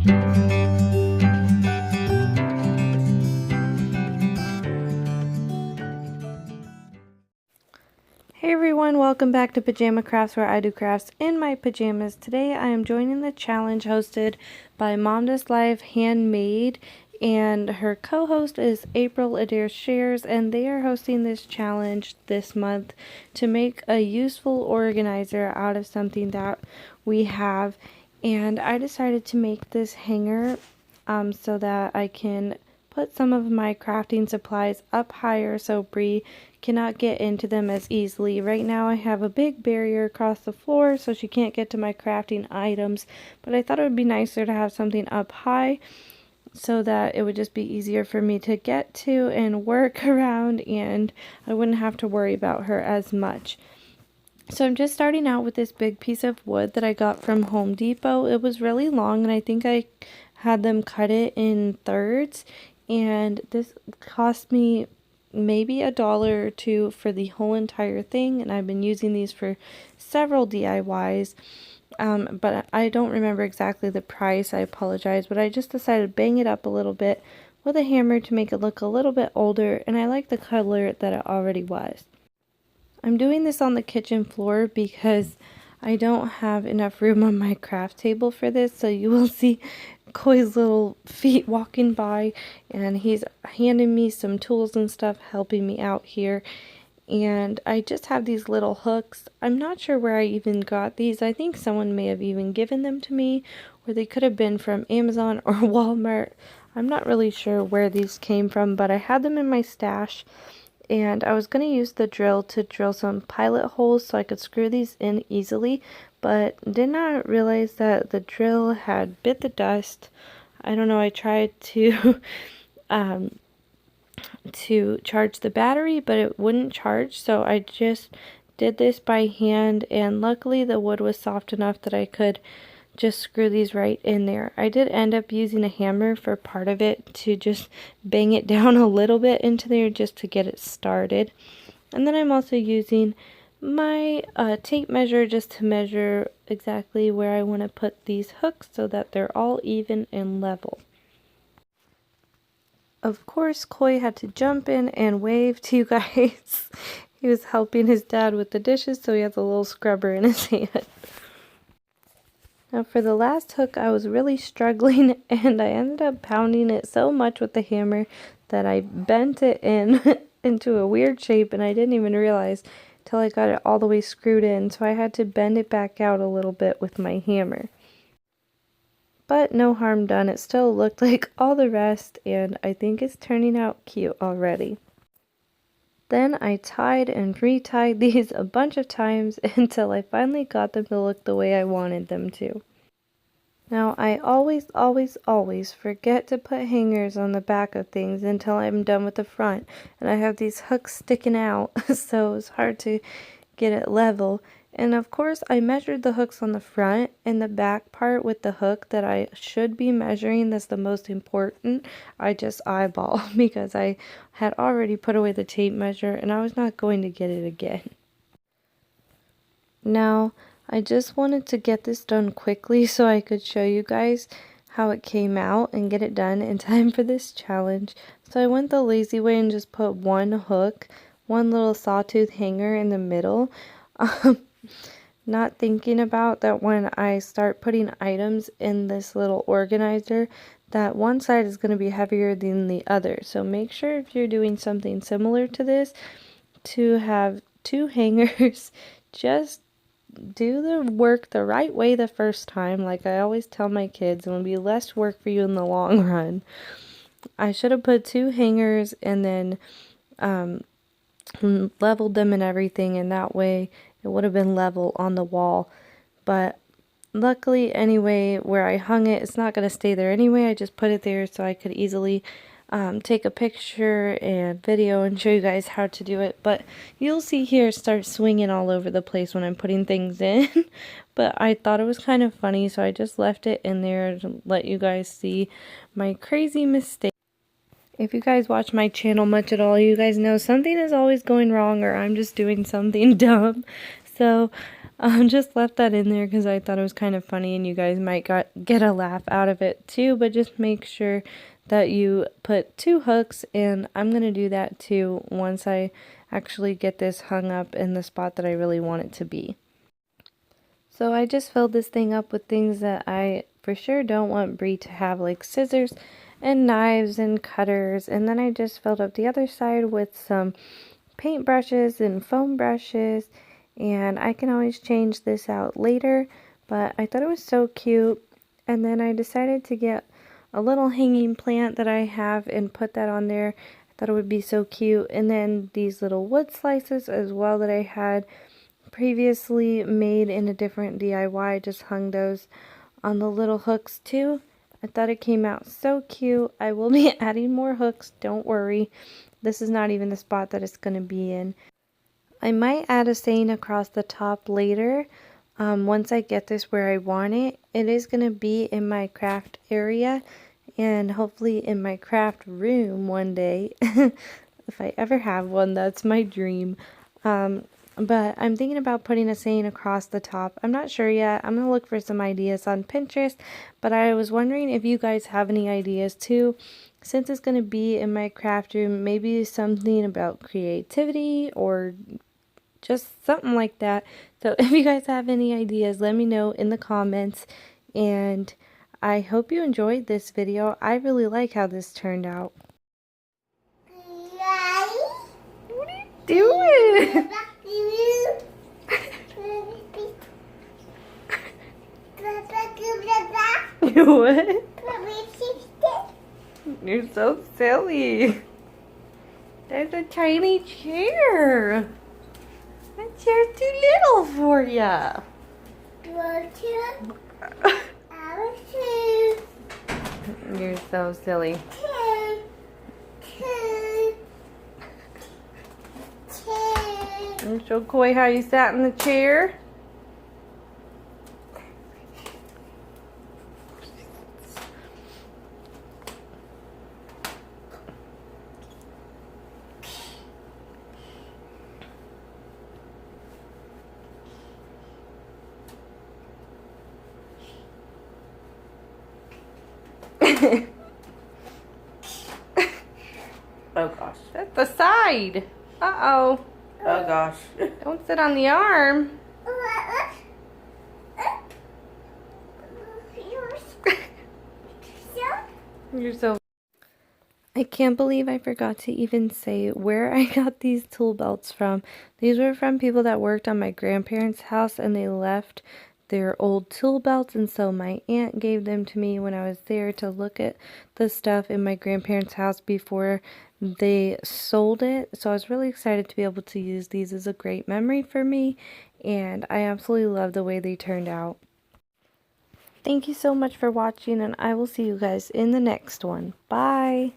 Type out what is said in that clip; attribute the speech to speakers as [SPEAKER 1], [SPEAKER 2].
[SPEAKER 1] Hey everyone, welcome back to Pajama Crafts, where I do crafts in my pajamas. Today I am joining the challenge hosted by MomDas Life Handmade, and her co-host is April Adair Shares, and they are hosting this challenge this month to make a useful organizer out of something that we have. And I decided to make this hanger so that I can put some of my crafting supplies up higher so Bree cannot get into them as easily. Right now I have a big barrier across the floor so she can't get to my crafting items, but I thought it would be nicer to have something up high so that it would just be easier for me to get to and work around, and I wouldn't have to worry about her as much. So I'm just starting out with this big piece of wood that I got from Home Depot. It was really long, and I think I had them cut it in thirds, and this cost me maybe $1 or $2 for the whole entire thing, and I've been using these for several DIYs, but I don't remember exactly the price. I apologize, but I just decided to bang it up a little bit with a hammer to make it look a little bit older, and I like the color that it already was. I'm doing this on the kitchen floor because I don't have enough room on my craft table for this, so you will see Koi's little feet walking by, and he's handing me some tools and stuff, helping me out here. And I just have these little hooks. I'm not sure where I even got these. I think someone may have even given them to me, or they could have been from Amazon or Walmart. I'm not really sure where these came from, but I had them in my stash. And I was going to use the drill to drill some pilot holes so I could screw these in easily, but did not realize that the drill had bit the dust. I don't know, I tried to charge the battery, but it wouldn't charge, so I just did this by hand, and luckily the wood was soft enough that I could just screw these right in there. I did end up using a hammer for part of it to just bang it down a little bit into there just to get it started. And then I'm also using my tape measure just to measure exactly where I want to put these hooks so that they're all even and level. Of course, Koi had to jump in and wave to you guys. He was helping his dad with the dishes, so he has a little scrubber in his hand. Now for the last hook, I was really struggling, and I ended up pounding it so much with the hammer that I bent it into a weird shape, and I didn't even realize till I got it all the way screwed in, so I had to bend it back out a little bit with my hammer. But no harm done, it still looked like all the rest, and I think it's turning out cute already. Then I tied and retied these a bunch of times until I finally got them to look the way I wanted them to. Now I always forget to put hangers on the back of things until I'm done with the front, and I have these hooks sticking out so it's hard to get it level. And of course I measured the hooks on the front and the back part with the hook that I should be measuring. That's the most important. I just eyeball because I had already put away the tape measure and I was not going to get it again. Now I just wanted to get this done quickly so I could show you guys how it came out and get it done in time for this challenge. So I went the lazy way and just put one hook, one little sawtooth hanger in the middle. Not thinking about that when I start putting items in this little organizer, that one side is going to be heavier than the other. So make sure if you're doing something similar to this to have two hangers. Just do the work the right way the first time. Like I always tell my kids, it'll be less work for you in the long run. I should have put two hangers and then leveled them and everything, and that way it would have been level on the wall. But luckily anyway, where I hung it, it's not going to stay there anyway. I just put it there so I could easily take a picture and video and show you guys how to do it. But you'll see here it starts swinging all over the place when I'm putting things in. But I thought it was kind of funny, so I just left it in there to let you guys see my crazy mistake. If you guys watch my channel much at all, you guys know something is always going wrong or I'm just doing something dumb. So Just left that in there because I thought it was kind of funny and you guys might get a laugh out of it too, but just make sure that you put 2 hooks, and I'm going to do that too once I actually get this hung up in the spot that I really want it to be. So I just filled this thing up with things that I for sure don't want Brie to have, like scissors and knives and cutters, and then I just filled up the other side with some paint brushes and foam brushes, and I can always change this out later, but I thought it was so cute. And then I decided to get a little hanging plant that I have and put that on there. I thought it would be so cute. And then these little wood slices as well that I had previously made in a different DIY. Just hung those on the little hooks too. I thought it came out so cute. I will be adding more hooks, don't worry. This is not even the spot that it's going to be in. I might add a saying across the top later, once I get this where I want it. It is going to be in my craft area and hopefully in my craft room one day. If I ever have one, that's my dream. But I'm thinking about putting a saying across the top. I'm not sure yet. I'm going to look for some ideas on Pinterest, but I was wondering if you guys have any ideas too. Since it's going to be in my craft room, maybe something about creativity or just something like that. So if you guys have any ideas, let me know in the comments. And I hope you enjoyed this video. I really like how this turned out. What are you doing? What? You're so silly. There's a tiny chair. That chair's too little for ya. You're so silly. You show Koi how you sat in the chair.
[SPEAKER 2] Oh gosh.
[SPEAKER 1] That's the side. Uh-oh.
[SPEAKER 2] Oh gosh.
[SPEAKER 1] Don't sit on the arm. You're so... I can't believe I forgot to even say where I got these tool belts from. These were from people that worked on my grandparents' house, and they left their old tool belts, and so my aunt gave them to me when I was there to look at the stuff in my grandparents' house before they sold it. So I was really excited to be able to use these as a great memory for me, and I absolutely love the way they turned out. Thank you so much for watching, and I will see you guys in the next one. Bye!